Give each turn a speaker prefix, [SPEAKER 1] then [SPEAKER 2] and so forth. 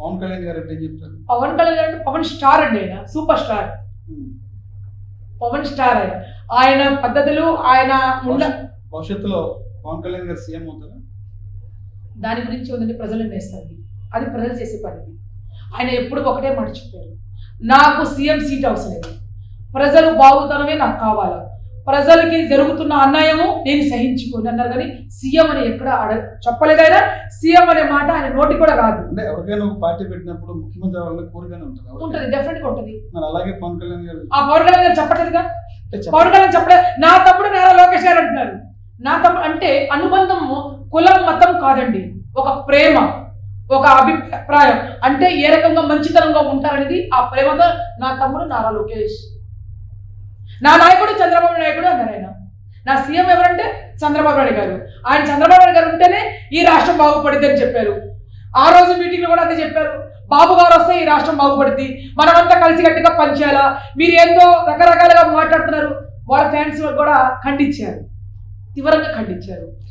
[SPEAKER 1] పవన్ కళ్యాణ్ గారు అంటే ఏం చెప్తారు?
[SPEAKER 2] పవన్ కళ్యాణ్ గారు అంటే పవన్ స్టార్ అండి, ఆయన సూపర్ స్టార్. పవన్ స్టార్ ఆయన పద్ధతులు, ఆయన
[SPEAKER 1] భవిష్యత్తులో పవన్ కళ్యాణ్ గారు సీఎం అవుతారా?
[SPEAKER 2] దాని గురించి ఉందండి, ప్రజలు నిర్ణయిస్తారు. అది ప్రజలు చేసే పని. ఆయన ఎప్పుడు ఒకటే మాట చెప్పారు, నాకు సీఎం సీట్ అవసరం లేదు, ప్రజలు బాగుతనమే నాకు కావాలా, ప్రజలకి జరుగుతున్న అన్యాయము నేను సహించుకోను అన్నారు. కానీ సీఎం అని ఎక్కడ చెప్పలేదైనా సీఎం అనే మాట ఆయన నోటి కూడా రాదు.
[SPEAKER 1] అంటే ఎవరికైనా ఒక పార్టీ పెట్టినప్పుడు ముఖ్యమంత్రి అవ్వాలని కోరికనే
[SPEAKER 2] ఉంటుంది, డెఫినెట్ గా ఉంటుంది.
[SPEAKER 1] అలాగే పవన్ కళ్యాణ్ గారు
[SPEAKER 2] పవన్ కళ్యాణ్ గారు చెప్పట్లేదుగా, పవన్ కళ్యాణ్ చెప్పలేదు. నా తమ్ముడు నారా లోకేష్ గారు అంటున్నారు. నా తమ్ముడు అంటే అనుబంధము కులం మతం కాదండి, ఒక ప్రేమ, ఒక అభిప్రాయం. అంటే ఏ రకంగా మంచితనంగా ఉంటారనేది ఆ ప్రేమతో నా తమ్ముడు నారా లోకేష్, నా నాయకుడు చంద్రబాబు నాయుడు అన్నారు. ఆయన నా సీఎం ఎవరంటే చంద్రబాబు నాయుడు గారు. ఆయన చంద్రబాబు నాయుడు గారు ఉంటేనే ఈ రాష్ట్రం బాగుపడింది అని చెప్పారు. ఆ రోజు మీటింగ్లో కూడా అదే చెప్పారు, బాబు గారు వస్తే ఈ రాష్ట్రం బాగుపడుద్ది, మనమంతా కలిసి గట్టిగా పనిచేయాలా, మీరు ఏందో రకరకాలుగా మాట్లాడుతున్నారు. వాళ్ళ ఫ్యాన్స్ కూడా ఖండించారు, తీవ్రంగా ఖండించారు.